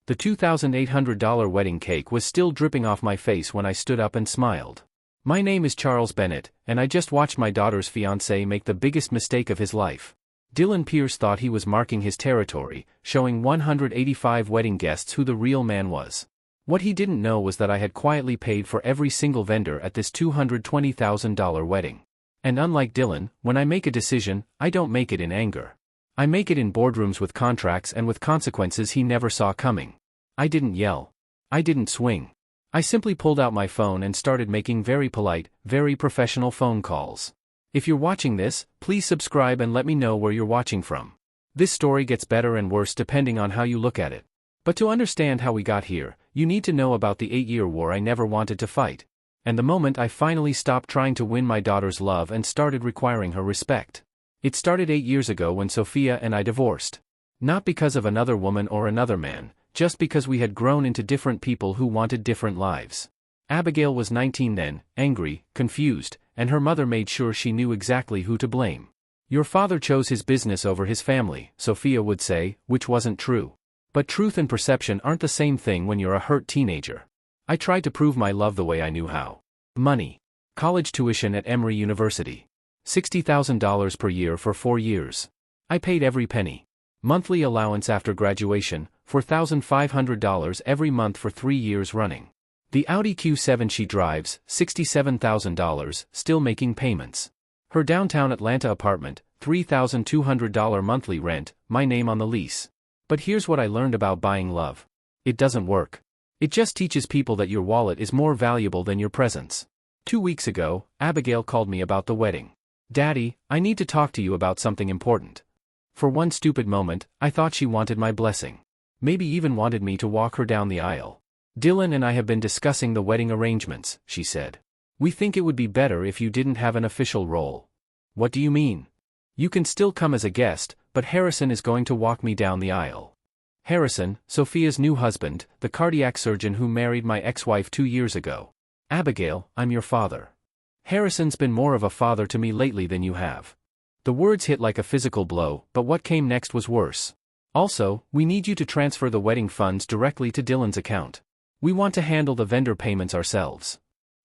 The $2,800 wedding cake was still dripping off my face when I stood up and smiled. My name is Charles Bennett, and I just watched my daughter's fiancé make the biggest mistake of his life. Dylan Pierce thought he was marking his territory, showing 185 wedding guests who the real man was. What he didn't know was that I had quietly paid for every single vendor at this $220,000 wedding. And unlike Dylan, when I make a decision, I don't make it in anger. I make it in boardrooms with contracts and with consequences he never saw coming. I didn't yell. I didn't swing. I simply pulled out my phone and started making very polite, very professional phone calls. If you're watching this, please subscribe and let me know where you're watching from. This story gets better and worse depending on how you look at it. But to understand how we got here, you need to know about the 8-year war I never wanted to fight. And the moment I finally stopped trying to win my daughter's love and started requiring her respect. It started 8 years ago when Sophia and I divorced. Not because of another woman or another man, just because we had grown into different people who wanted different lives. Abigail was 19 then, angry, confused, and her mother made sure she knew exactly who to blame. Your father chose his business over his family, Sophia would say, which wasn't true. But truth and perception aren't the same thing when you're a hurt teenager. I tried to prove my love the way I knew how. Money. College tuition at Emory University. $60,000 per year for 4 years. I paid every penny. Monthly allowance after graduation, $4,500 every month for 3 years running. The Audi Q7 she drives, $67,000, still making payments. Her downtown Atlanta apartment, $3,200 monthly rent, my name on the lease. But here's what I learned about buying love. It doesn't work. It just teaches people that your wallet is more valuable than your presence. 2 weeks ago, Abigail called me about the wedding. Daddy, I need to talk to you about something important. For one stupid moment, I thought she wanted my blessing. Maybe even wanted me to walk her down the aisle. Dylan and I have been discussing the wedding arrangements, she said. We think it would be better if you didn't have an official role. What do you mean? You can still come as a guest, but Harrison is going to walk me down the aisle. Harrison, Sophia's new husband, the cardiac surgeon who married my ex-wife 2 years ago. Abigail, I'm your father. Harrison's been more of a father to me lately than you have. The words hit like a physical blow, but what came next was worse. Also, we need you to transfer the wedding funds directly to Dylan's account. We want to handle the vendor payments ourselves.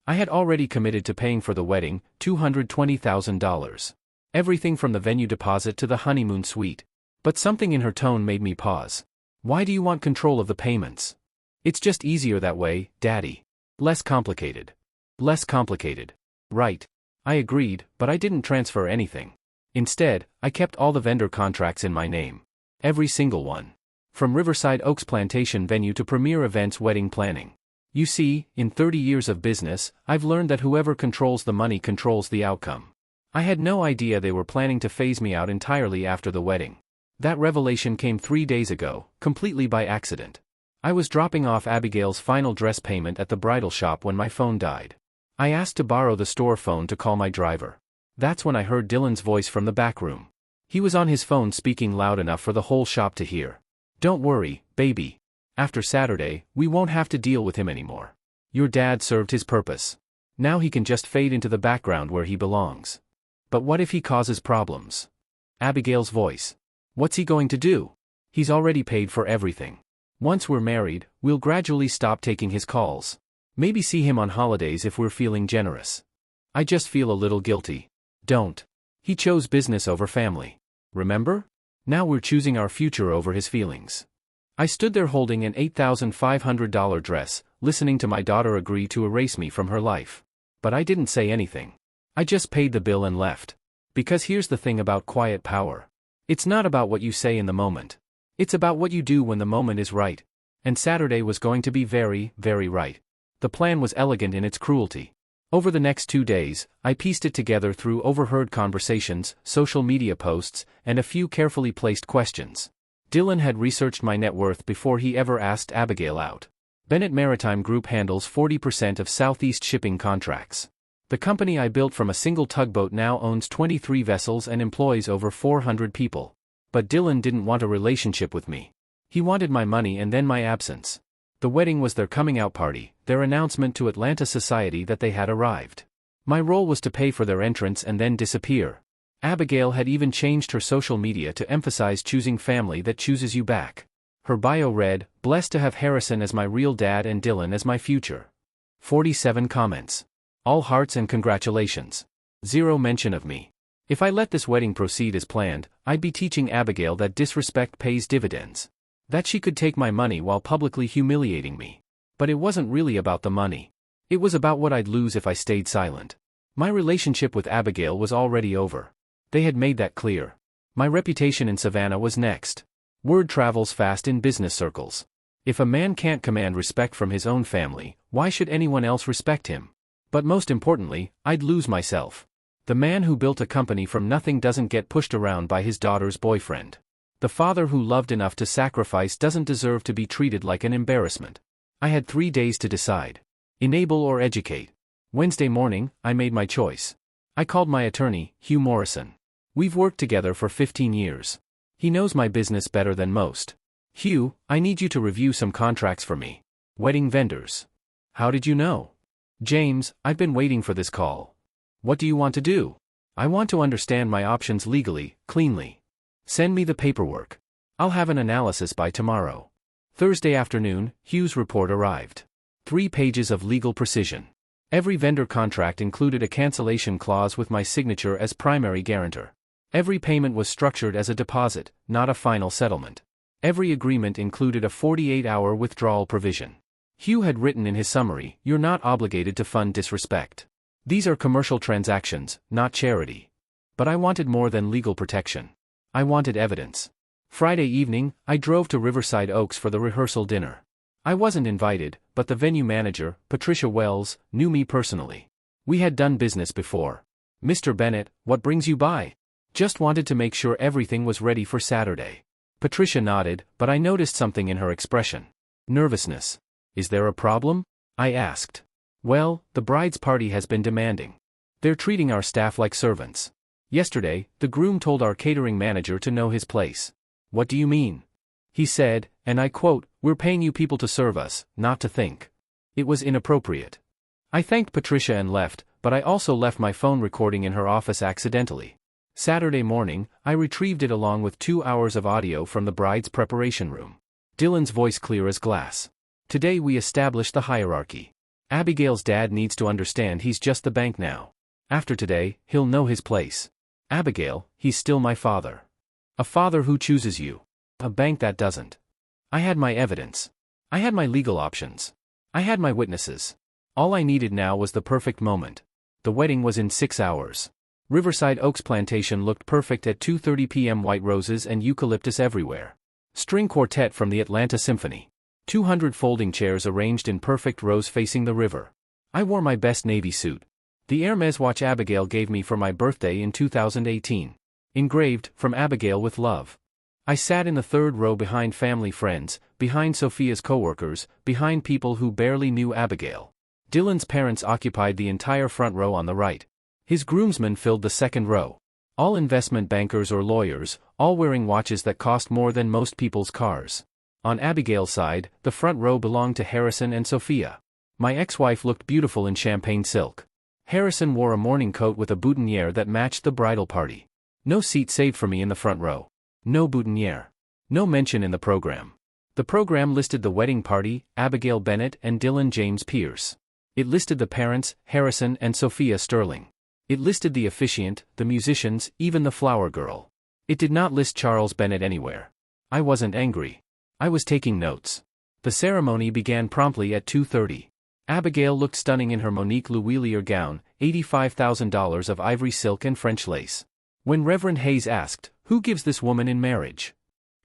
I had already committed to paying for the wedding, $220,000. Everything from the venue deposit to the honeymoon suite. But something in her tone made me pause. Why do you want control of the payments? It's just easier that way, Daddy. Less complicated. Less complicated. Right. I agreed, but I didn't transfer anything. Instead, I kept all the vendor contracts in my name. Every single one. From Riverside Oaks Plantation venue to premier events wedding planning. You see, in 30 years of business, I've learned that whoever controls the money controls the outcome. I had no idea they were planning to phase me out entirely after the wedding. That revelation came 3 days ago, completely by accident. I was dropping off Abigail's final dress payment at the bridal shop when my phone died. I asked to borrow the store phone to call my driver. That's when I heard Dylan's voice from the back room. He was on his phone speaking loud enough for the whole shop to hear. Don't worry, baby. After Saturday, we won't have to deal with him anymore. Your dad served his purpose. Now he can just fade into the background where he belongs. But what if he causes problems? Abigail's voice. What's he going to do? He's already paid for everything. Once we're married, we'll gradually stop taking his calls. Maybe see him on holidays if we're feeling generous. I just feel a little guilty. Don't. He chose business over family. Remember? Now we're choosing our future over his feelings. I stood there holding an $8,500 dress, listening to my daughter agree to erase me from her life. But I didn't say anything. I just paid the bill and left. Because here's the thing about quiet power. It's not about what you say in the moment. It's about what you do when the moment is right. And Saturday was going to be very, very right. The plan was elegant in its cruelty. Over the next 2 days, I pieced it together through overheard conversations, social media posts, and a few carefully placed questions. Dylan had researched my net worth before he ever asked Abigail out. Bennett Maritime Group handles 40% of Southeast shipping contracts. The company I built from a single tugboat now owns 23 vessels and employs over 400 people. But Dylan didn't want a relationship with me. He wanted my money and then my absence. The wedding was their coming-out party, their announcement to Atlanta society that they had arrived. My role was to pay for their entrance and then disappear. Abigail had even changed her social media to emphasize choosing family that chooses you back. Her bio read, "Blessed to have Harrison as my real dad and Dylan as my future." 47 comments. All hearts and congratulations. Zero mention of me. If I let this wedding proceed as planned, I'd be teaching Abigail that disrespect pays dividends. That she could take my money while publicly humiliating me. But it wasn't really about the money. It was about what I'd lose if I stayed silent. My relationship with Abigail was already over. They had made that clear. My reputation in Savannah was next. Word travels fast in business circles. If a man can't command respect from his own family, why should anyone else respect him? But most importantly, I'd lose myself. The man who built a company from nothing doesn't get pushed around by his daughter's boyfriend. The father who loved enough to sacrifice doesn't deserve to be treated like an embarrassment. I had 3 days to decide. Enable or educate. Wednesday morning, I made my choice. I called my attorney, Hugh Morrison. We've worked together for 15 years. He knows my business better than most. "Hugh, I need you to review some contracts for me. Wedding vendors." "How did you know?" "James, I've been waiting for this call." "What do you want to do?" "I want to understand my options legally, cleanly. Send me the paperwork. I'll have an analysis by tomorrow." Thursday afternoon, Hugh's report arrived. 3 pages of legal precision. Every vendor contract included a cancellation clause with my signature as primary guarantor. Every payment was structured as a deposit, not a final settlement. Every agreement included a 48-hour withdrawal provision. Hugh had written in his summary, "You're not obligated to fund disrespect. These are commercial transactions, not charity." But I wanted more than legal protection. I wanted evidence. Friday evening, I drove to Riverside Oaks for the rehearsal dinner. I wasn't invited, but the venue manager, Patricia Wells, knew me personally. We had done business before. "Mr. Bennett, what brings you by?" "Just wanted to make sure everything was ready for Saturday." Patricia nodded, but I noticed something in her expression. Nervousness. "Is there a problem?" I asked. "Well, the bride's party has been demanding. They're treating our staff like servants. Yesterday, the groom told our catering manager to know his place." "What do you mean?" He said, and I quote, "We're paying you people to serve us, not to think." It was inappropriate. I thanked Patricia and left, but I also left my phone recording in her office accidentally. Saturday morning, I retrieved it along with 2 hours of audio from the bride's preparation room. Dylan's voice clear as glass. "Today we established the hierarchy. Abigail's dad needs to understand he's just the bank now. After today, he'll know his place. Abigail, he's still my father. A father who chooses you. A bank that doesn't." I had my evidence. I had my legal options. I had my witnesses. All I needed now was the perfect moment. The wedding was in 6 hours. Riverside Oaks Plantation looked perfect at 2:30 p.m. White roses and eucalyptus everywhere. String quartet from the Atlanta Symphony. 200 folding chairs arranged in perfect rows facing the river. I wore my best navy suit. The Hermes watch Abigail gave me for my birthday in 2018. Engraved, "From Abigail with Love." I sat in the 3rd row behind family friends, behind Sophia's coworkers, behind people who barely knew Abigail. Dylan's parents occupied the entire front row on the right. His groomsmen filled the 2nd row. All investment bankers or lawyers, all wearing watches that cost more than most people's cars. On Abigail's side, the front row belonged to Harrison and Sophia. My ex-wife looked beautiful in champagne silk. Harrison wore a morning coat with a boutonniere that matched the bridal party. No seat saved for me in the front row. No boutonniere. No mention in the program. The program listed the wedding party, Abigail Bennett and Dylan James Pierce. It listed the parents, Harrison and Sophia Sterling. It listed the officiant, the musicians, even the flower girl. It did not list Charles Bennett anywhere. I wasn't angry. I was taking notes. The ceremony began promptly at 2:30. Abigail looked stunning in her Monique Louillier gown, $85,000 of ivory silk and French lace. When Reverend Hayes asked, "Who gives this woman in marriage?"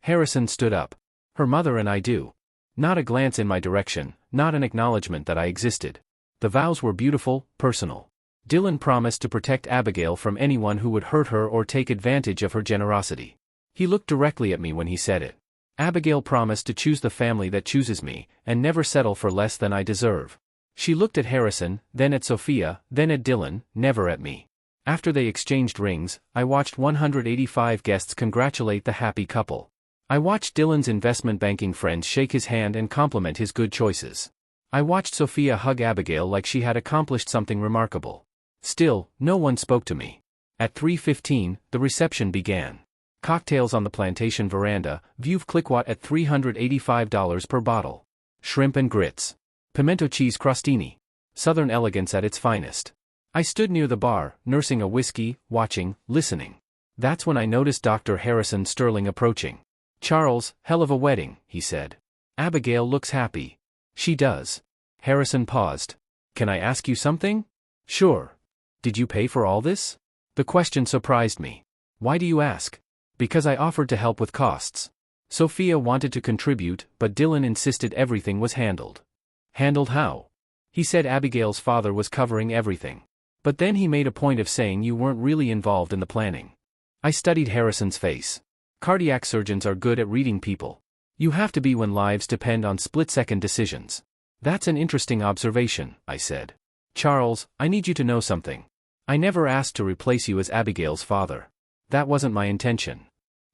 Harrison stood up. "Her mother and I do." Not a glance in my direction, not an acknowledgement that I existed. The vows were beautiful, personal. Dylan promised to protect Abigail from anyone who would hurt her or take advantage of her generosity. He looked directly at me when he said it. Abigail promised to choose the family that chooses me, and never settle for less than I deserve. She looked at Harrison, then at Sophia, then at Dylan, never at me. After they exchanged rings, I watched 185 guests congratulate the happy couple. I watched Dylan's investment banking friends shake his hand and compliment his good choices. I watched Sophia hug Abigail like she had accomplished something remarkable. Still, no one spoke to me. At 3:15, the reception began. Cocktails on the plantation veranda, view of Clickwat at $385 per bottle. Shrimp and grits. Pimento cheese crostini. Southern elegance at its finest. I stood near the bar, nursing a whiskey, watching, listening. That's when I noticed Dr. Harrison Sterling approaching. "Charles, hell of a wedding," he said. "Abigail looks happy." "She does." Harrison paused. "Can I ask you something?" "Sure." "Did you pay for all this?" The question surprised me. "Why do you ask?" "Because I offered to help with costs." Sophia wanted to contribute, but Dylan insisted everything was handled. "Handled how?" "He said Abigail's father was covering everything. But then he made a point of saying you weren't really involved in the planning." I studied Harrison's face. Cardiac surgeons are good at reading people. You have to be when lives depend on split-second decisions. "That's an interesting observation," I said. "Charles, I need you to know something. I never asked to replace you as Abigail's father. That wasn't my intention.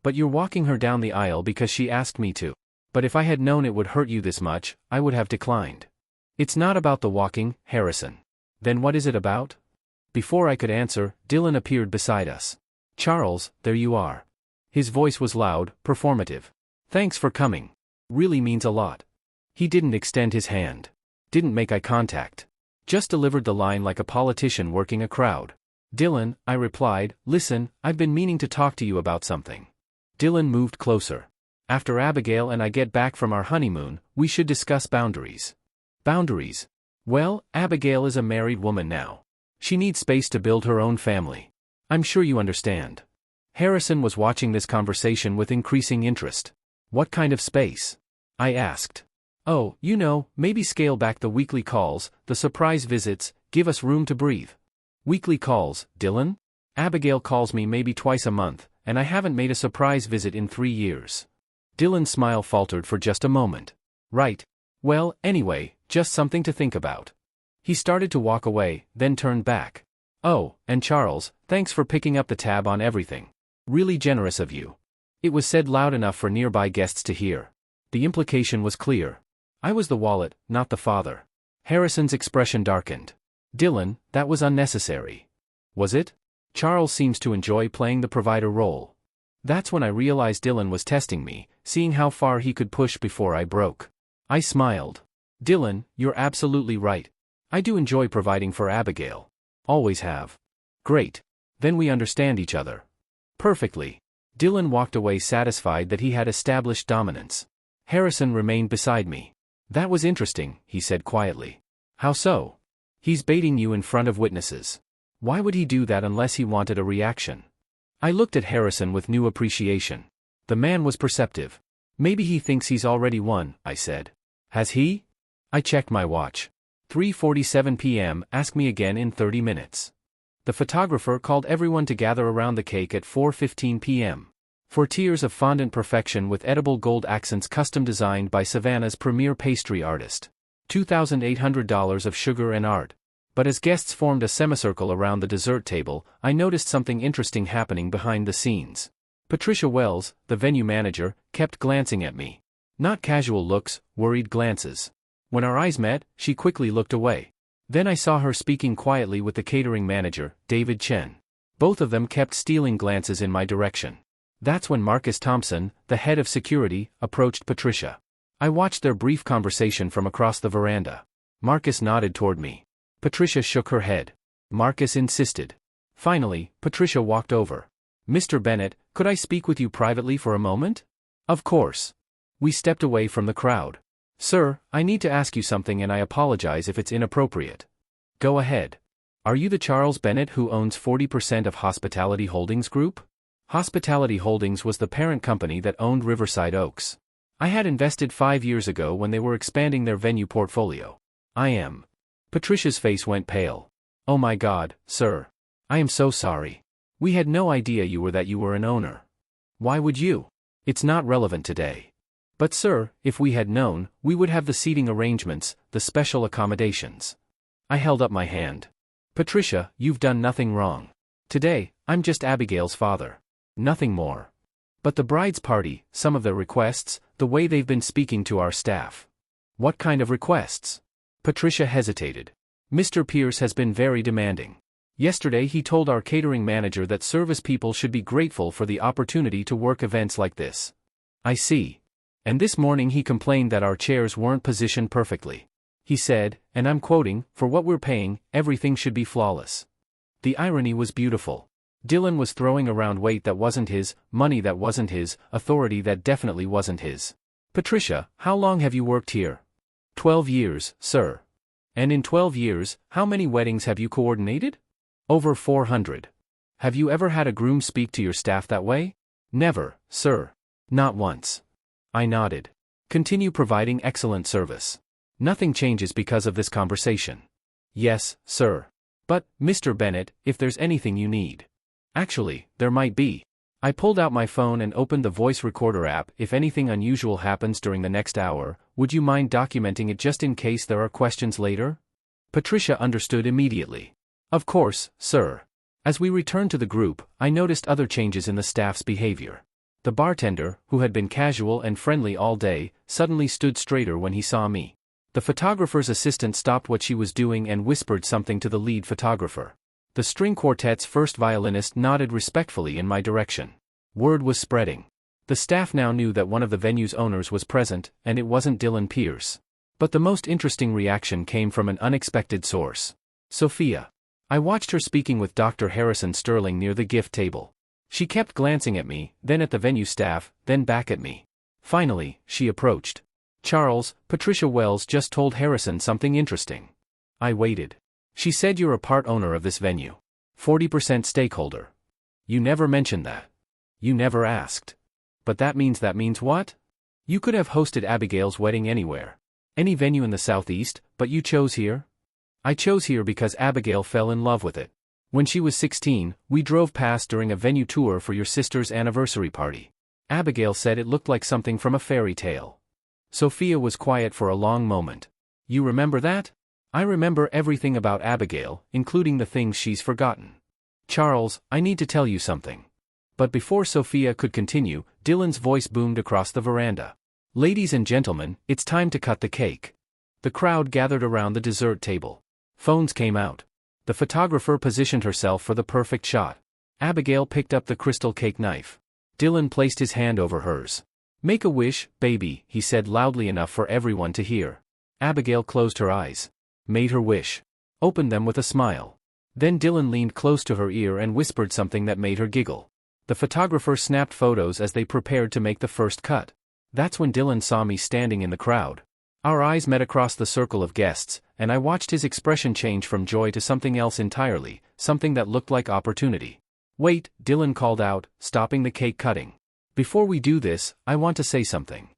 But you're walking her down the aisle because she asked me to. But if I had known it would hurt you this much, I would have declined." "It's not about the walking, Harrison." "Then what is it about?" Before I could answer, Dylan appeared beside us. "Charles, there you are." His voice was loud, performative. "Thanks for coming. Really means a lot." He didn't extend his hand. Didn't make eye contact. Just delivered the line like a politician working a crowd. "Dylan," I replied, "listen, I've been meaning to talk to you about something." Dylan moved closer. "After Abigail and I get back from our honeymoon, we should discuss boundaries." "Boundaries?" "Well, Abigail is a married woman now. She needs space to build her own family. I'm sure you understand." Harrison was watching this conversation with increasing interest. "What kind of space?" I asked. "Oh, you know, maybe scale back the weekly calls, the surprise visits, give us room to breathe." "Weekly calls, Dylan? Abigail calls me maybe twice a month, and I haven't made a surprise visit in 3 years." Dylan's smile faltered for just a moment. "Right. Well, anyway, just something to think about." He started to walk away, then turned back. "Oh, and Charles, thanks for picking up the tab on everything. Really generous of you." It was said loud enough for nearby guests to hear. The implication was clear. I was the wallet, not the father. Harrison's expression darkened. "Dylan, that was unnecessary." "Was it?" "Charles seems to enjoy playing the provider role." That's when I realized Dylan was testing me, seeing how far he could push before I broke. I smiled. "Dylan, you're absolutely right. I do enjoy providing for Abigail. Always have." "Great. Then we understand each other." "Perfectly." Dylan walked away satisfied that he had established dominance. Harrison remained beside me. "That was interesting," he said quietly. "How so?" "He's baiting you in front of witnesses." "Why would he do that unless he wanted a reaction?" I looked at Harrison with new appreciation. The man was perceptive. "Maybe he thinks he's already won," I said. "Has he?" I checked my watch. 3:47 p.m. Ask me again in 30 minutes. The photographer called everyone to gather around the cake at 4:15 p.m. For tiers of fondant perfection with edible gold accents custom designed by Savannah's premier pastry artist. $2,800 of sugar and art. But as guests formed a semicircle around the dessert table, I noticed something interesting happening behind the scenes. Patricia Wells, the venue manager, kept glancing at me. Not casual looks, worried glances. When our eyes met, she quickly looked away. Then I saw her speaking quietly with the catering manager, David Chen. Both of them kept stealing glances in my direction. That's when Marcus Thompson, the head of security, approached Patricia. I watched their brief conversation from across the veranda. Marcus nodded toward me. Patricia shook her head. Marcus insisted. Finally, Patricia walked over. "Mr. Bennett, could I speak with you privately for a moment?" "Of course." We stepped away from the crowd. "Sir, I need to ask you something and I apologize if it's inappropriate." "Go ahead." "Are you the Charles Bennett who owns 40% of Hospitality Holdings Group?" Hospitality Holdings was the parent company that owned Riverside Oaks. I had invested 5 years ago when they were expanding their venue portfolio. "I am." Patricia's face went pale. "Oh my God, sir. I am so sorry. We had no idea you were an owner." "Why would you?" "It's not relevant today." "But sir, if we had known, we would have the seating arrangements, the special accommodations." I held up my hand. "Patricia, you've done nothing wrong. Today, I'm just Abigail's father. Nothing more." "But the bride's party, some of their requests, the way they've been speaking to our staff." "What kind of requests?" Patricia hesitated. "Mr. Pierce has been very demanding. Yesterday he told our catering manager that service people should be grateful for the opportunity to work events like this. I see. And this morning he complained that our chairs weren't positioned perfectly. He said, and I'm quoting, "For what we're paying, everything should be flawless." The irony was beautiful. Dylan was throwing around weight that wasn't his, money that wasn't his, authority that definitely wasn't his. "Patricia, how long have you worked here?" 12 years, sir." "And in 12 years, how many weddings have you coordinated?" "Over 400. "Have you ever had a groom speak to your staff that way?" "Never, sir. Not once." I nodded. "Continue providing excellent service. Nothing changes because of this conversation." "Yes, sir. But, Mr. Bennett, if there's anything you need." "Actually, there might be." I pulled out my phone and opened the voice recorder app. "If anything unusual happens during the next hour, would you mind documenting it just in case there are questions later?" Patricia understood immediately. "Of course, sir." As we returned to the group, I noticed other changes in the staff's behavior. The bartender, who had been casual and friendly all day, suddenly stood straighter when he saw me. The photographer's assistant stopped what she was doing and whispered something to the lead photographer. The string quartet's first violinist nodded respectfully in my direction. Word was spreading. The staff now knew that one of the venue's owners was present, and it wasn't Dylan Pierce. But the most interesting reaction came from an unexpected source. Sophia. I watched her speaking with Dr. Harrison Sterling near the gift table. She kept glancing at me, then at the venue staff, then back at me. Finally, she approached. "Charles, Patricia Wells just told Harrison something interesting." I waited. "She said you're a part owner of this venue. 40% stakeholder. You never mentioned that. You never asked. But that means what? You could have hosted Abigail's wedding anywhere. Any venue in the Southeast, but you chose here?" "I chose here because Abigail fell in love with it. When she was 16, we drove past during a venue tour for your sister's anniversary party. Abigail said it looked like something from a fairy tale." Sophia was quiet for a long moment. "You remember that?" "I remember everything about Abigail, including the things she's forgotten." "Charles, I need to tell you something." But before Sophia could continue, Dylan's voice boomed across the veranda. "Ladies and gentlemen, it's time to cut the cake." The crowd gathered around the dessert table. Phones came out. The photographer positioned herself for the perfect shot. Abigail picked up the crystal cake knife. Dylan placed his hand over hers. "Make a wish, baby," he said loudly enough for everyone to hear. Abigail closed her eyes. Made her wish. Opened them with a smile. Then Dylan leaned close to her ear and whispered something that made her giggle. The photographer snapped photos as they prepared to make the first cut. That's when Dylan saw me standing in the crowd. Our eyes met across the circle of guests, and I watched his expression change from joy to something else entirely, something that looked like opportunity. "Wait," Dylan called out, stopping the cake cutting. "Before we do this, I want to say something."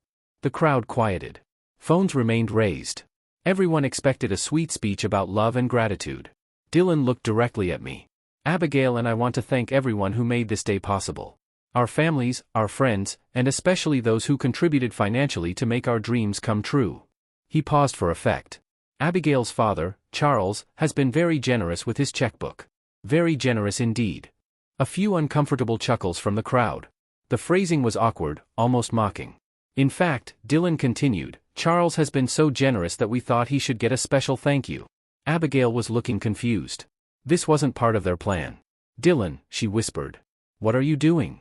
The crowd quieted. Phones remained raised. Everyone expected a sweet speech about love and gratitude. Dylan looked directly at me. "Abigail and I want to thank everyone who made this day possible. Our families, our friends, and especially those who contributed financially to make our dreams come true." He paused for effect. "Abigail's father, Charles, has been very generous with his checkbook. Very generous indeed." A few uncomfortable chuckles from the crowd. The phrasing was awkward, almost mocking. "In fact," Dylan continued, "Charles has been so generous that we thought he should get a special thank you." Abigail was looking confused. This wasn't part of their plan. "Dylan," she whispered. "What are you doing?"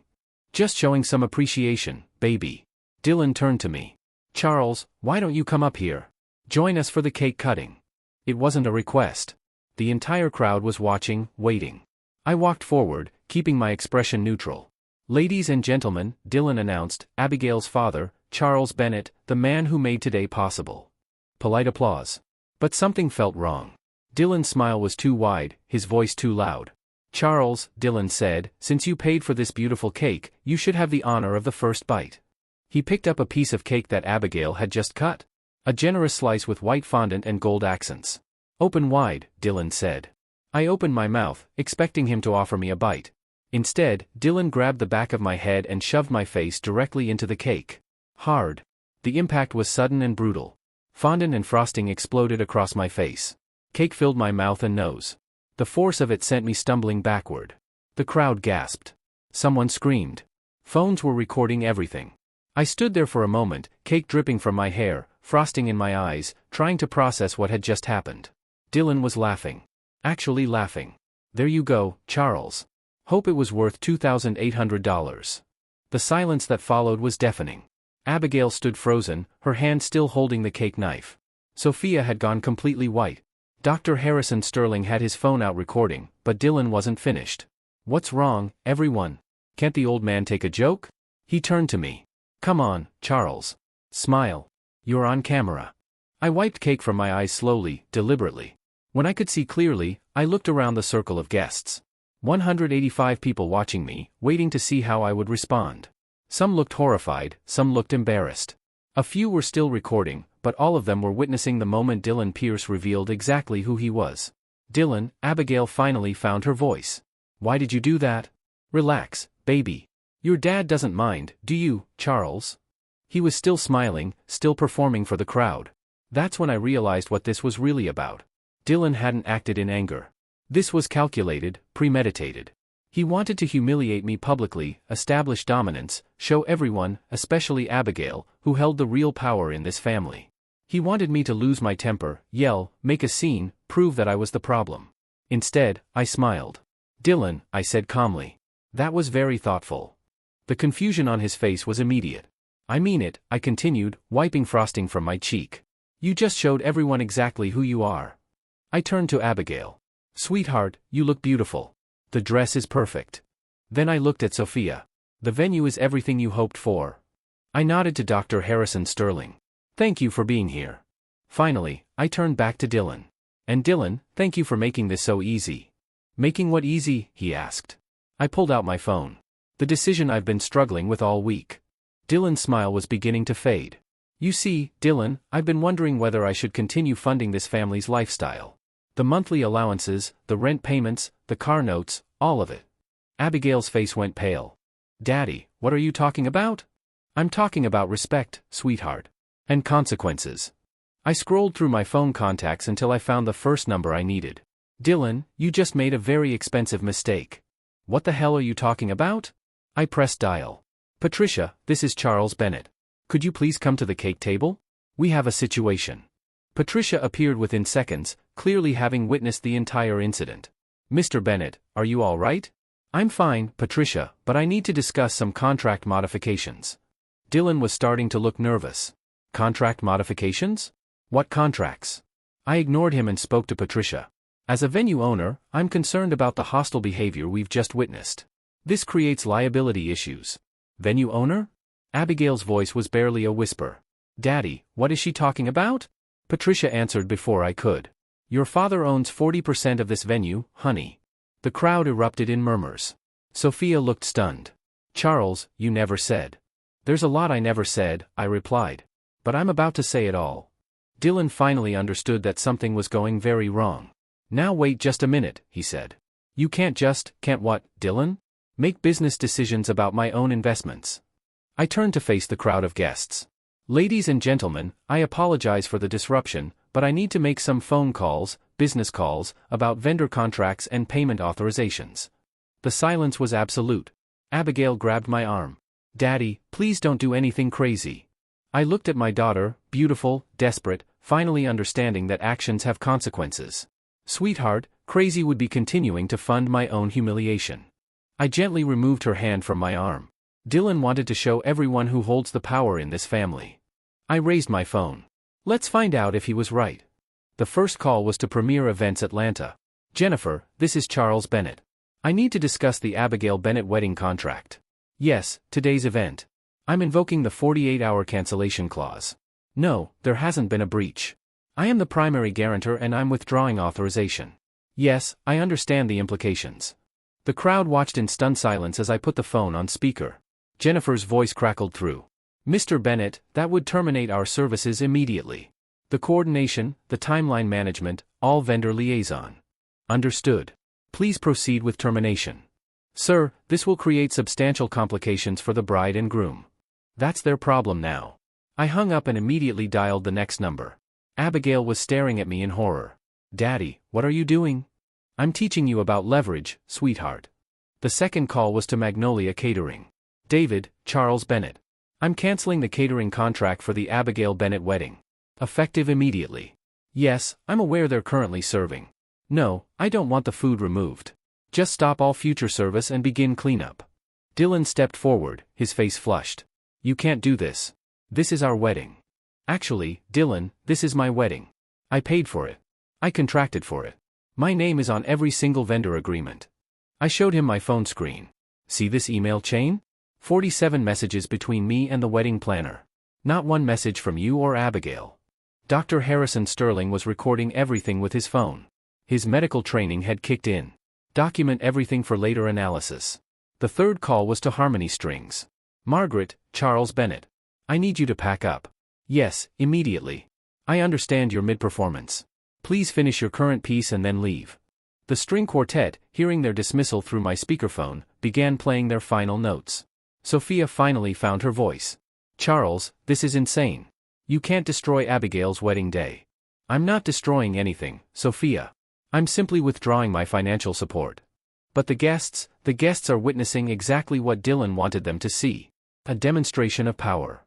"Just showing some appreciation, baby." Dylan turned to me. "Charles, why don't you come up here? Join us for the cake cutting." It wasn't a request. The entire crowd was watching, waiting. I walked forward, keeping my expression neutral. "Ladies and gentlemen," Dylan announced, "Abigail's father, Charles Bennett, the man who made today possible." Polite applause. But something felt wrong. Dylan's smile was too wide, his voice too loud. "Charles," Dylan said, "since you paid for this beautiful cake, you should have the honor of the first bite." He picked up a piece of cake that Abigail had just cut. A generous slice with white fondant and gold accents. "Open wide," Dylan said. I opened my mouth, expecting him to offer me a bite. Instead, Dylan grabbed the back of my head and shoved my face directly into the cake. Hard. The impact was sudden and brutal. Fondant and frosting exploded across my face. Cake filled my mouth and nose. The force of it sent me stumbling backward. The crowd gasped. Someone screamed. Phones were recording everything. I stood there for a moment, cake dripping from my hair, frosting in my eyes, trying to process what had just happened. Dylan was laughing. Actually laughing. There you go, Charles. Hope it was worth $2,800. The silence that followed was deafening. Abigail stood frozen, her hand still holding the cake knife. Sophia had gone completely white. Dr. Harrison Sterling had his phone out recording, but Dylan wasn't finished. What's wrong, everyone? Can't the old man take a joke? He turned to me. Come on, Charles. Smile. You're on camera. I wiped cake from my eyes slowly, deliberately. When I could see clearly, I looked around the circle of guests. 185 people watching me, waiting to see how I would respond. Some looked horrified, some looked embarrassed. A few were still recording, but all of them were witnessing the moment Dylan Pierce revealed exactly who he was. Dylan, Abigail finally found her voice. Why did you do that? Relax, baby. Your dad doesn't mind, do you, Charles? He was still smiling, still performing for the crowd. That's when I realized what this was really about. Dylan hadn't acted in anger. This was calculated, premeditated. He wanted to humiliate me publicly, establish dominance, show everyone, especially Abigail, who held the real power in this family. He wanted me to lose my temper, yell, make a scene, prove that I was the problem. Instead, I smiled. Dylan, I said calmly. That was very thoughtful. The confusion on his face was immediate. I mean it, I continued, wiping frosting from my cheek. You just showed everyone exactly who you are. I turned to Abigail. Sweetheart, you look beautiful. The dress is perfect. Then I looked at Sophia. The venue is everything you hoped for. I nodded to Dr. Harrison Sterling. Thank you for being here. Finally, I turned back to Dylan. And Dylan, thank you for making this so easy. Making what easy? He asked. I pulled out my phone. The decision I've been struggling with all week. Dylan's smile was beginning to fade. You see, Dylan, I've been wondering whether I should continue funding this family's lifestyle. The monthly allowances, the rent payments, the car notes, all of it. Abigail's face went pale. Daddy, what are you talking about? I'm talking about respect, sweetheart. And consequences. I scrolled through my phone contacts until I found the first number I needed. Dylan, you just made a very expensive mistake. What the hell are you talking about? I pressed dial. Patricia, this is Charles Bennett. Could you please come to the cake table? We have a situation. Patricia appeared within seconds, clearly having witnessed the entire incident. Mr. Bennett, are you all right? I'm fine, Patricia, but I need to discuss some contract modifications. Dylan was starting to look nervous. Contract modifications? What contracts? I ignored him and spoke to Patricia. As a venue owner, I'm concerned about the hostile behavior we've just witnessed. This creates liability issues. Venue owner? Abigail's voice was barely a whisper. Daddy, what is she talking about? Patricia answered before I could. Your father owns 40% of this venue, honey. The crowd erupted in murmurs. Sophia looked stunned. Charles, you never said. There's a lot I never said, I replied. But I'm about to say it all. Dylan finally understood that something was going very wrong. Now wait just a minute, he said. You can't what, Dylan? Make business decisions about my own investments. I turned to face the crowd of guests. Ladies and gentlemen, I apologize for the disruption, but I need to make some phone calls, business calls, about vendor contracts and payment authorizations. The silence was absolute. Abigail grabbed my arm. Daddy, please don't do anything crazy. I looked at my daughter, beautiful, desperate, finally understanding that actions have consequences. Sweetheart, crazy would be continuing to fund my own humiliation. I gently removed her hand from my arm. Dylan wanted to show everyone who holds the power in this family. I raised my phone. Let's find out if he was right. The first call was to Premier Events Atlanta. Jennifer, this is Charles Bennett. I need to discuss the Abigail Bennett wedding contract. Yes, today's event. I'm invoking the 48-hour cancellation clause. No, there hasn't been a breach. I am the primary guarantor and I'm withdrawing authorization. Yes, I understand the implications. The crowd watched in stunned silence as I put the phone on speaker. Jennifer's voice crackled through. Mr. Bennett, that would terminate our services immediately. The coordination, the timeline management, all vendor liaison. Understood. Please proceed with termination. Sir, this will create substantial complications for the bride and groom. That's their problem now. I hung up and immediately dialed the next number. Abigail was staring at me in horror. Daddy, what are you doing? I'm teaching you about leverage, sweetheart. The second call was to Magnolia Catering. David, Charles Bennett. I'm canceling the catering contract for the Abigail Bennett wedding. Effective immediately. Yes, I'm aware they're currently serving. No, I don't want the food removed. Just stop all future service and begin cleanup. Dylan stepped forward, his face flushed. You can't do this. This is our wedding. Actually, Dylan, this is my wedding. I paid for it. I contracted for it. My name is on every single vendor agreement. I showed him my phone screen. See this email chain? 47 messages between me and the wedding planner. Not one message from you or Abigail. Dr. Harrison Sterling was recording everything with his phone. His medical training had kicked in. Document everything for later analysis. The third call was to Harmony Strings. Margaret, Charles Bennett. I need you to pack up. Yes, immediately. I understand your mid-performance. Please finish your current piece and then leave. The string quartet, hearing their dismissal through my speakerphone, began playing their final notes. Sophia finally found her voice. Charles, this is insane. You can't destroy Abigail's wedding day. I'm not destroying anything, Sophia. I'm simply withdrawing my financial support. But the guests are witnessing exactly what Dylan wanted them to see. A demonstration of power.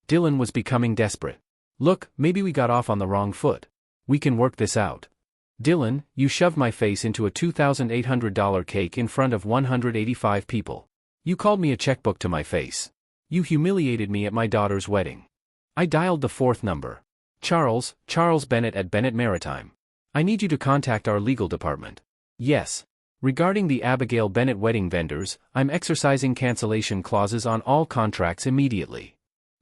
Dylan was becoming desperate. Look, maybe we got off on the wrong foot. We can work this out. Dylan, you shoved my face into a $2,800 cake in front of 185 people. You called me a checkbook to my face. You humiliated me at my daughter's wedding. I dialed the fourth number. Charles Bennett at Bennett Maritime. I need you to contact our legal department. Yes. Regarding the Abigail Bennett wedding vendors, I'm exercising cancellation clauses on all contracts immediately.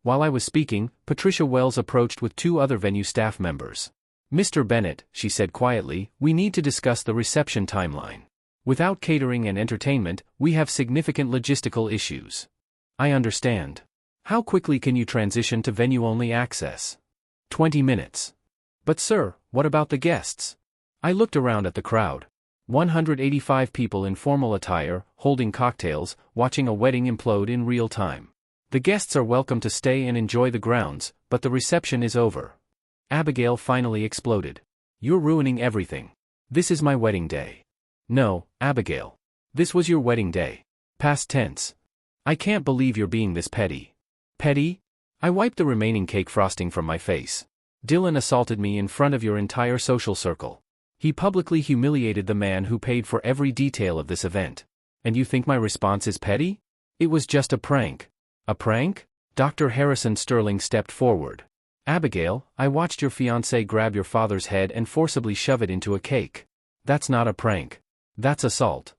While I was speaking, Patricia Wells approached with two other venue staff members. Mr. Bennett, she said quietly, we need to discuss the reception timeline. Without catering and entertainment, we have significant logistical issues. I understand. How quickly can you transition to venue-only access? 20 minutes. But sir, what about the guests? I looked around at the crowd. 185 people in formal attire, holding cocktails, watching a wedding implode in real time. The guests are welcome to stay and enjoy the grounds, but the reception is over. Abigail finally exploded. You're ruining everything. This is my wedding day. No, Abigail. This was your wedding day. Past tense. I can't believe you're being this petty. Petty? I wiped the remaining cake frosting from my face. Dylan assaulted me in front of your entire social circle. He publicly humiliated the man who paid for every detail of this event. And you think my response is petty? It was just a prank. A prank? Dr. Harrison Sterling stepped forward. Abigail, I watched your fiancé grab your father's head and forcibly shove it into a cake. That's not a prank. That's assault.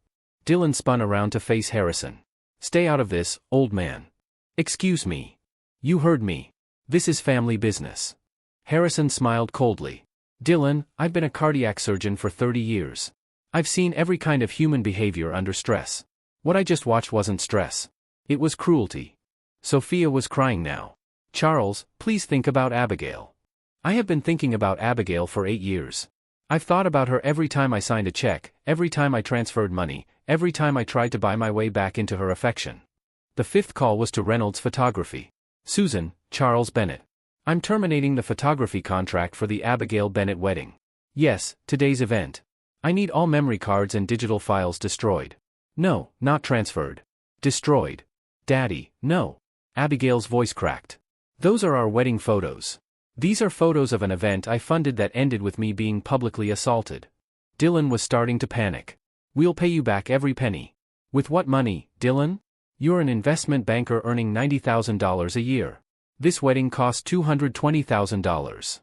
Dylan spun around to face Harrison. Stay out of this, old man. Excuse me. You heard me. This is family business. Harrison smiled coldly. Dylan, I've been a cardiac surgeon for 30 years. I've seen every kind of human behavior under stress. What I just watched wasn't stress. It was cruelty. Sophia was crying now. Charles, please think about Abigail. I have been thinking about Abigail for 8 years. I've thought about her every time I signed a check, every time I transferred money, every time I tried to buy my way back into her affection. The fifth call was to Reynolds Photography. Susan, Charles Bennett. I'm terminating the photography contract for the Abigail Bennett wedding. Yes, today's event. I need all memory cards and digital files destroyed. No, not transferred. Destroyed. Daddy, no. Abigail's voice cracked. Those are our wedding photos. These are photos of an event I funded that ended with me being publicly assaulted. Dylan was starting to panic. We'll pay you back every penny. With what money, Dylan? You're an investment banker earning $90,000 a year. This wedding cost $220,000.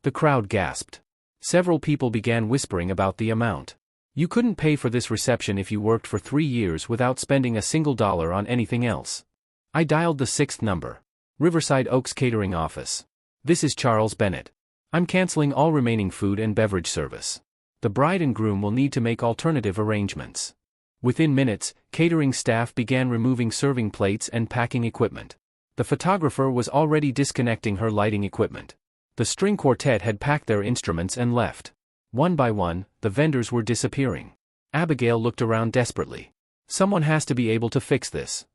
The crowd gasped. Several people began whispering about the amount. You couldn't pay for this reception if you worked for 3 years without spending a single dollar on anything else. I dialed the sixth number. Riverside Oaks Catering Office. This is Charles Bennett. I'm canceling all remaining food and beverage service. The bride and groom will need to make alternative arrangements. Within minutes, catering staff began removing serving plates and packing equipment. The photographer was already disconnecting her lighting equipment. The string quartet had packed their instruments and left. One by one, the vendors were disappearing. Abigail looked around desperately. Someone has to be able to fix this.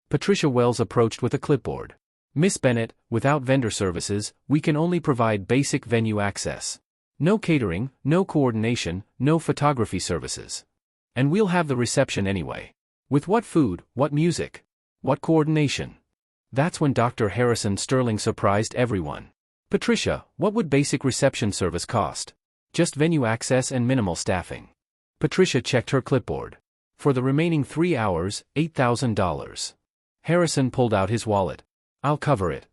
Patricia Wells approached with a clipboard. Miss Bennett, without vendor services, we can only provide basic venue access. No catering, no coordination, no photography services. And we'll have the reception anyway. With what food, what music? What coordination? That's when Dr. Harrison Sterling surprised everyone. Patricia, what would basic reception service cost? Just venue access and minimal staffing. Patricia checked her clipboard. For the remaining 3 hours, $8,000. Harrison pulled out his wallet. I'll cover it.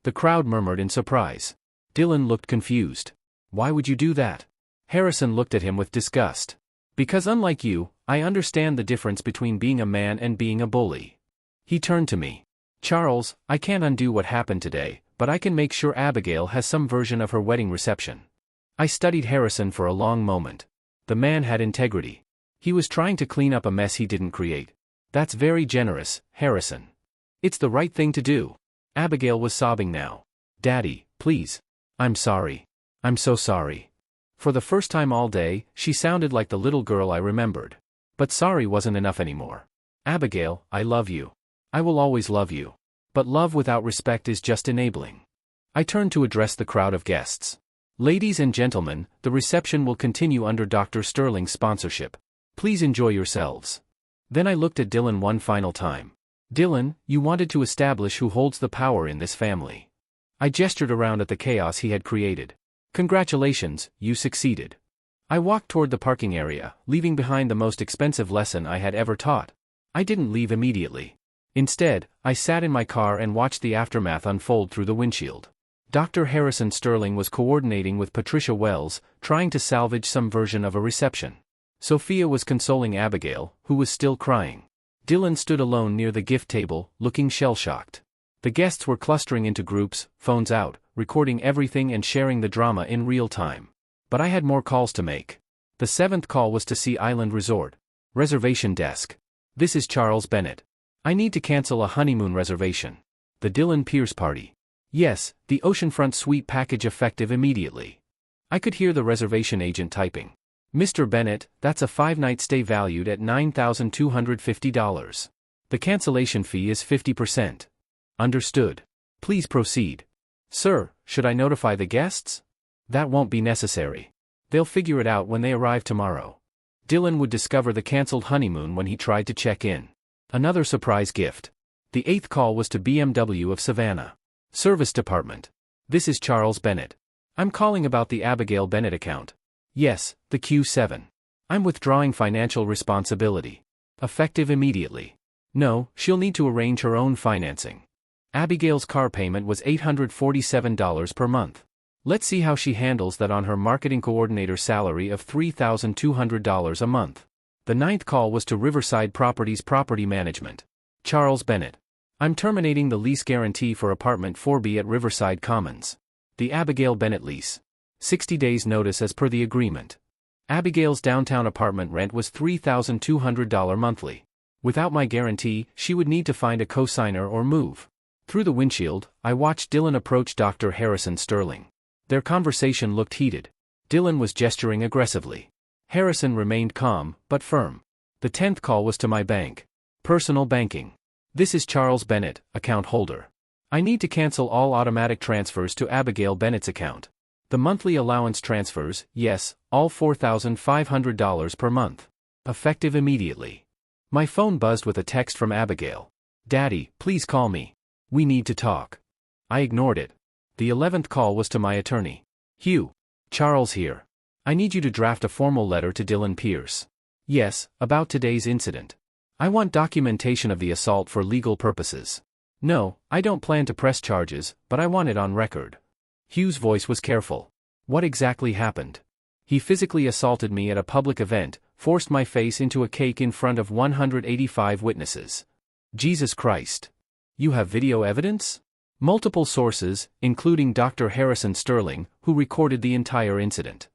The crowd murmured in surprise. Dylan looked confused. Why would you do that? Harrison looked at him with disgust. Because unlike you, I understand the difference between being a man and being a bully. He turned to me. Charles, I can't undo what happened today, but I can make sure Abigail has some version of her wedding reception. I studied Harrison for a long moment. The man had integrity. He was trying to clean up a mess he didn't create. That's very generous, Harrison. It's the right thing to do. Abigail was sobbing now. Daddy, please. I'm sorry. I'm so sorry. For the first time all day, she sounded like the little girl I remembered. But sorry wasn't enough anymore. Abigail, I love you. I will always love you. But love without respect is just enabling. I turned to address the crowd of guests. Ladies and gentlemen, the reception will continue under Dr. Sterling's sponsorship. Please enjoy yourselves. Then I looked at Dylan one final time. Dylan, you wanted to establish who holds the power in this family. I gestured around at the chaos he had created. Congratulations, you succeeded. I walked toward the parking area, leaving behind the most expensive lesson I had ever taught. I didn't leave immediately. Instead, I sat in my car and watched the aftermath unfold through the windshield. Dr. Harrison Sterling was coordinating with Patricia Wells, trying to salvage some version of a reception. Sophia was consoling Abigail, who was still crying. Dylan stood alone near the gift table, looking shell-shocked. The guests were clustering into groups, phones out, recording everything and sharing the drama in real time. But I had more calls to make. The 7th call was to Sea Island Resort. Reservation desk. This is Charles Bennett. I need to cancel a honeymoon reservation. The Dylan Pierce party. Yes, the oceanfront suite package effective immediately. I could hear the reservation agent typing. Mr. Bennett, that's a 5-night stay valued at $9,250. The cancellation fee is 50%. Understood. Please proceed. Sir, should I notify the guests? That won't be necessary. They'll figure it out when they arrive tomorrow. Dylan would discover the cancelled honeymoon when he tried to check in. Another surprise gift. The 8th call was to BMW of Savannah. Service Department. This is Charles Bennett. I'm calling about the Abigail Bennett account. Yes, the Q7. I'm withdrawing financial responsibility. Effective immediately. No, she'll need to arrange her own financing. Abigail's car payment was $847 per month. Let's see how she handles that on her marketing coordinator salary of $3,200 a month. The 9th call was to Riverside Properties Property Management. Charles Bennett. I'm terminating the lease guarantee for apartment 4B at Riverside Commons. The Abigail Bennett lease. 60 days notice as per the agreement. Abigail's downtown apartment rent was $3,200 monthly. Without my guarantee, she would need to find a co-signer or move. Through the windshield, I watched Dylan approach Dr. Harrison Sterling. Their conversation looked heated. Dylan was gesturing aggressively. Harrison remained calm, but firm. The 10th call was to my bank. Personal banking. This is Charles Bennett, account holder. I need to cancel all automatic transfers to Abigail Bennett's account. The monthly allowance transfers, yes, all $4,500 per month. Effective immediately. My phone buzzed with a text from Abigail. Daddy, please call me. We need to talk. I ignored it. The 11th call was to my attorney. Hugh. Charles here. I need you to draft a formal letter to Dylan Pierce. Yes, about today's incident. I want documentation of the assault for legal purposes. No, I don't plan to press charges, but I want it on record. Hugh's voice was careful. What exactly happened? He physically assaulted me at a public event, forced my face into a cake in front of 185 witnesses. Jesus Christ. You have video evidence? Multiple sources, including Dr. Harrison Sterling, who recorded the entire incident.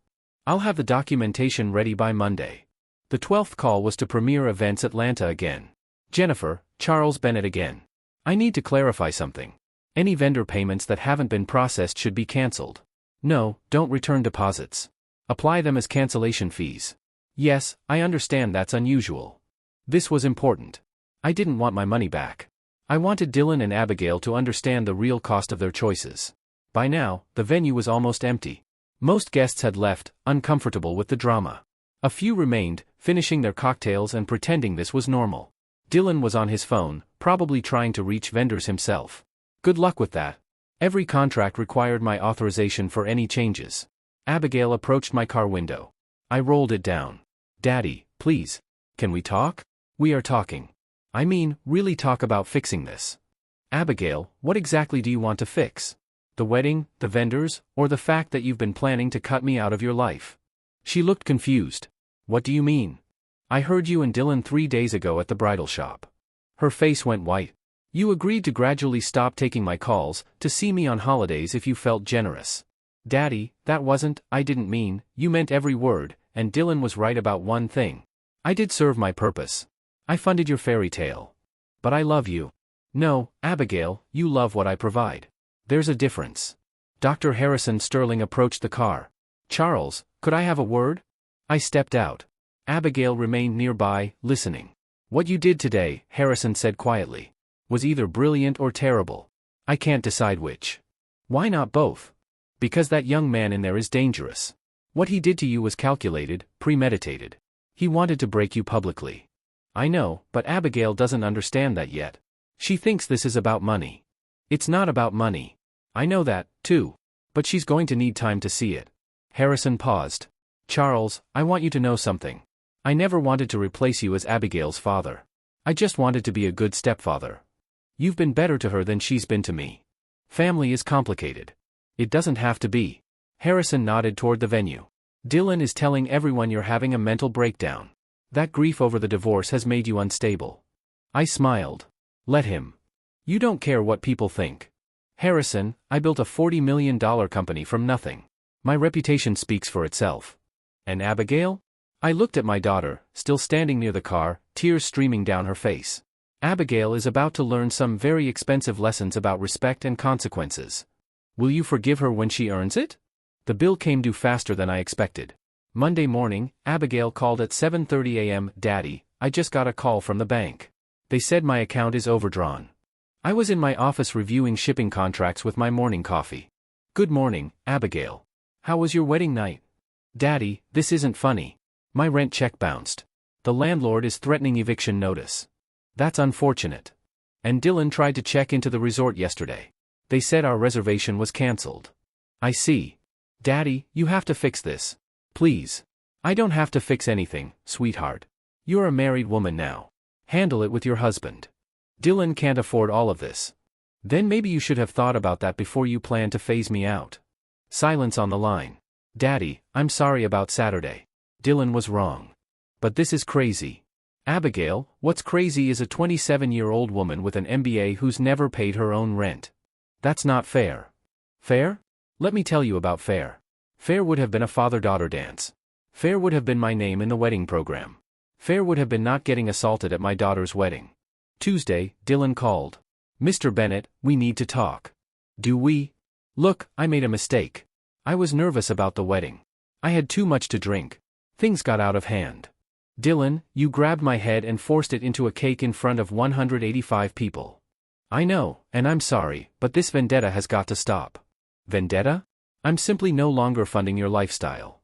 I'll have the documentation ready by Monday. The 12th call was to Premier Events Atlanta again. Jennifer, Charles Bennett again. I need to clarify something. Any vendor payments that haven't been processed should be cancelled. No, don't return deposits. Apply them as cancellation fees. Yes, I understand that's unusual. This was important. I didn't want my money back. I wanted Dylan and Abigail to understand the real cost of their choices. By now, the venue was almost empty. Most guests had left, uncomfortable with the drama. A few remained, finishing their cocktails and pretending this was normal. Dylan was on his phone, probably trying to reach vendors himself. Good luck with that. Every contract required my authorization for any changes. Abigail approached my car window. I rolled it down. Daddy, please. Can we talk? We are talking. I mean, really talk about fixing this. Abigail, what exactly do you want to fix? The wedding, the vendors, or the fact that you've been planning to cut me out of your life? She looked confused. What do you mean? I heard you and Dylan 3 days ago at the bridal shop. Her face went white. You agreed to gradually stop taking my calls, to see me on holidays if you felt generous. Daddy, that wasn't, I didn't mean, you meant every word, and Dylan was right about one thing. I did serve my purpose. I funded your fairy tale. But I love you. No, Abigail, you love what I provide. There's a difference. Dr. Harrison Sterling approached the car. Charles, could I have a word? I stepped out. Abigail remained nearby, listening. What you did today, Harrison said quietly, was either brilliant or terrible. I can't decide which. Why not both? Because that young man in there is dangerous. What he did to you was calculated, premeditated. He wanted to break you publicly. I know, but Abigail doesn't understand that yet. She thinks this is about money. It's not about money. I know that, too. But she's going to need time to see it. Harrison paused. Charles, I want you to know something. I never wanted to replace you as Abigail's father. I just wanted to be a good stepfather. You've been better to her than she's been to me. Family is complicated. It doesn't have to be. Harrison nodded toward the venue. Dylan is telling everyone you're having a mental breakdown. That grief over the divorce has made you unstable. I smiled. Let him. You don't care what people think. Harrison, I built a $40 million company from nothing. My reputation speaks for itself. And Abigail? I looked at my daughter, still standing near the car, tears streaming down her face. Abigail is about to learn some very expensive lessons about respect and consequences. Will you forgive her when she earns it? The bill came due faster than I expected. Monday morning, Abigail called at 7:30 a.m. Daddy, I just got a call from the bank. They said my account is overdrawn. I was in my office reviewing shipping contracts with my morning coffee. Good morning, Abigail. How was your wedding night? Daddy, this isn't funny. My rent check bounced. The landlord is threatening eviction notice. That's unfortunate. And Dylan tried to check into the resort yesterday. They said our reservation was cancelled. I see. Daddy, you have to fix this. Please. I don't have to fix anything, sweetheart. You're a married woman now. Handle it with your husband. Dylan can't afford all of this. Then maybe you should have thought about that before you planned to phase me out. Silence on the line. Daddy, I'm sorry about Saturday. Dylan was wrong. But this is crazy. Abigail, what's crazy is a 27-year-old woman with an MBA who's never paid her own rent. That's not fair. Fair? Let me tell you about fair. Fair would have been a father-daughter dance. Fair would have been my name in the wedding program. Fair would have been not getting assaulted at my daughter's wedding. Tuesday, Dylan called. Mr. Bennett, we need to talk. Do we? Look, I made a mistake. I was nervous about the wedding. I had too much to drink. Things got out of hand. Dylan, you grabbed my head and forced it into a cake in front of 185 people. I know, and I'm sorry, but this vendetta has got to stop. Vendetta? I'm simply no longer funding your lifestyle.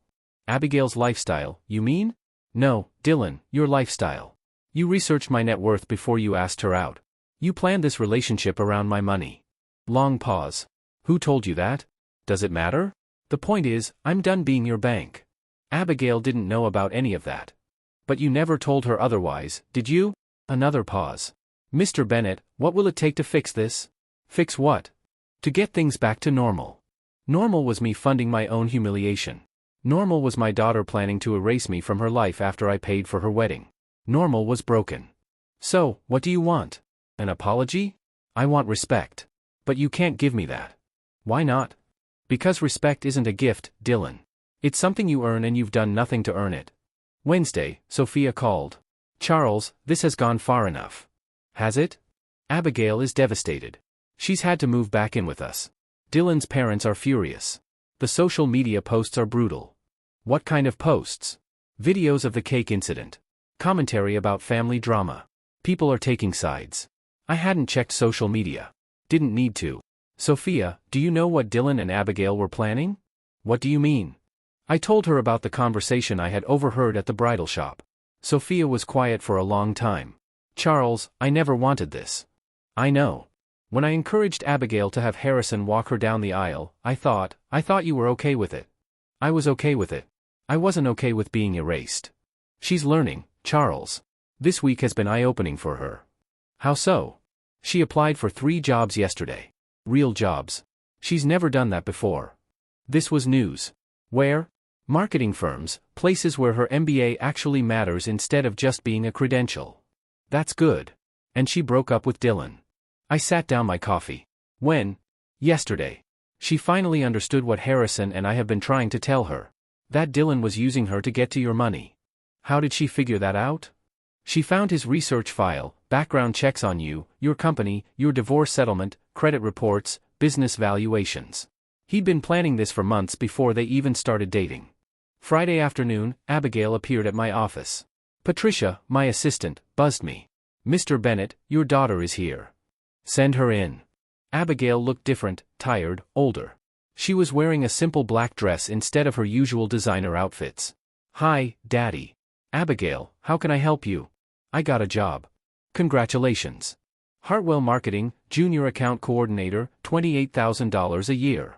Abigail's lifestyle, you mean? No, Dylan, your lifestyle. You researched my net worth before you asked her out. You planned this relationship around my money. Long pause. Who told you that? Does it matter? The point is, I'm done being your bank. Abigail didn't know about any of that. But you never told her otherwise, did you? Another pause. Mr. Bennett, what will it take to fix this? Fix what? To get things back to normal. Normal was me funding my own humiliation. Normal was my daughter planning to erase me from her life after I paid for her wedding. Normal was broken. So, what do you want? An apology? I want respect. But you can't give me that. Why not? Because respect isn't a gift, Dylan. It's something you earn and you've done nothing to earn it. Wednesday, Sophia called. Charles, this has gone far enough. Has it? Abigail is devastated. She's had to move back in with us. Dylan's parents are furious. The social media posts are brutal. What kind of posts? Videos of the cake incident. Commentary about family drama. People are taking sides. I hadn't checked social media. Didn't need to. Sophia, do you know what Dylan and Abigail were planning? What do you mean? I told her about the conversation I had overheard at the bridal shop. Sophia was quiet for a long time. Charles, I never wanted this. I know. When I encouraged Abigail to have Harrison walk her down the aisle, I thought you were okay with it. I was okay with it. I wasn't okay with being erased. She's learning, Charles. This week has been eye-opening for her. How so? She applied for 3 jobs yesterday. Real jobs. She's never done that before. This was news. Where? Marketing firms, places where her MBA actually matters instead of just being a credential. That's good. And she broke up with Dylan. I sat down my coffee. When? Yesterday. She finally understood what Harrison and I have been trying to tell her. That Dylan was using her to get to your money. How did she figure that out? She found his research file, background checks on you, your company, your divorce settlement, credit reports, business valuations. He'd been planning this for months before they even started dating. Friday afternoon, Abigail appeared at my office. Patricia, my assistant, buzzed me. Mr. Bennett, your daughter is here. Send her in. Abigail looked different, tired, older. She was wearing a simple black dress instead of her usual designer outfits. Hi, Daddy. Abigail, how can I help you? I got a job. Congratulations. Hartwell Marketing, Junior Account Coordinator, $28,000 a year.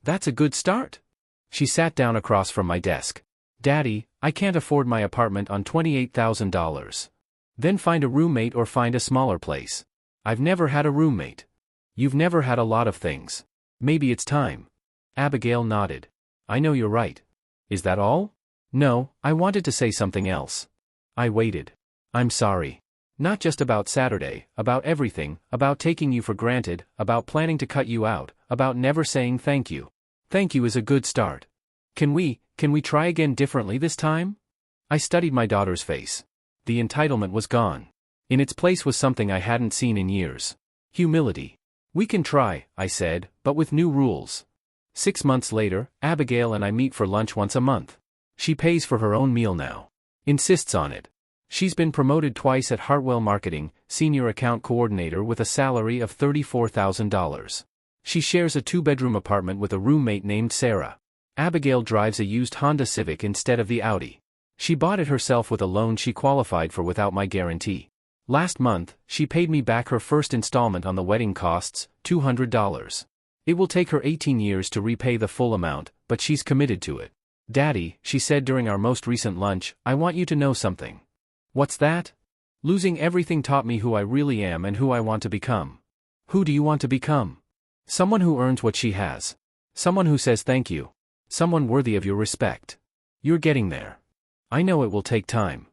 That's a good start. She sat down across from my desk. Daddy, I can't afford my apartment on $28,000. Then find a roommate or find a smaller place. I've never had a roommate. You've never had a lot of things. Maybe it's time. Abigail nodded. I know you're right. Is that all? No, I wanted to say something else. I waited. I'm sorry. Not just about Saturday, about everything, about taking you for granted, about planning to cut you out, about never saying thank you. Thank you is a good start. Can we try again differently this time? I studied my daughter's face. The entitlement was gone. In its place was something I hadn't seen in years. Humility. We can try, I said, but with new rules. 6 months later, Abigail and I meet for lunch once a month. She pays for her own meal now. Insists on it. She's been promoted twice at Hartwell Marketing, Senior Account Coordinator with a salary of $34,000. She shares a 2-bedroom apartment with a roommate named Sarah. Abigail drives a used Honda Civic instead of the Audi. She bought it herself with a loan she qualified for without my guarantee. Last month, she paid me back her first installment on the wedding costs, $200. It will take her 18 years to repay the full amount, but she's committed to it. Daddy, she said during our most recent lunch, I want you to know something. What's that? Losing everything taught me who I really am and who I want to become. Who do you want to become? Someone who earns what she has. Someone who says thank you. Someone worthy of your respect. You're getting there. I know it will take time.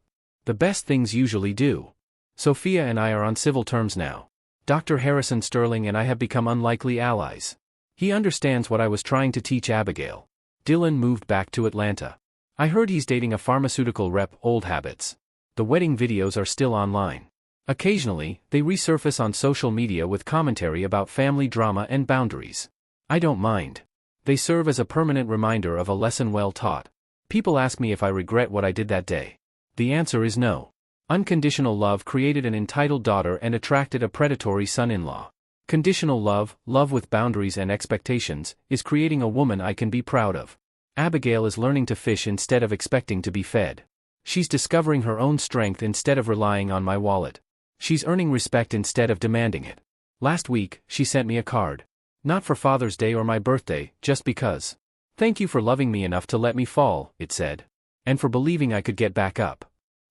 The best things usually do. Sophia and I are on civil terms now. Dr. Harrison Sterling and I have become unlikely allies. He understands what I was trying to teach Abigail. Dylan moved back to Atlanta. I heard he's dating a pharmaceutical rep, old habits. The wedding videos are still online. Occasionally, they resurface on social media with commentary about family drama and boundaries. I don't mind. They serve as a permanent reminder of a lesson well taught. People ask me if I regret what I did that day. The answer is no. Unconditional love created an entitled daughter and attracted a predatory son-in-law. Conditional love, love with boundaries and expectations, is creating a woman I can be proud of. Abigail is learning to fish instead of expecting to be fed. She's discovering her own strength instead of relying on my wallet. She's earning respect instead of demanding it. Last week, she sent me a card. Not for Father's Day or my birthday, just because. Thank you for loving me enough to let me fall, it said. And for believing I could get back up.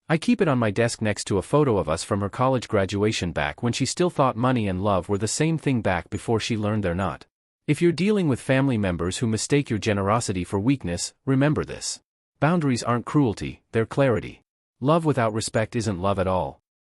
I keep it on my desk next to a photo of us from her college graduation back when she still thought money and love were the same thing back before she learned they're not. If you're dealing with family members who mistake your generosity for weakness, remember this. Boundaries aren't cruelty, they're clarity. Love without respect isn't love at all.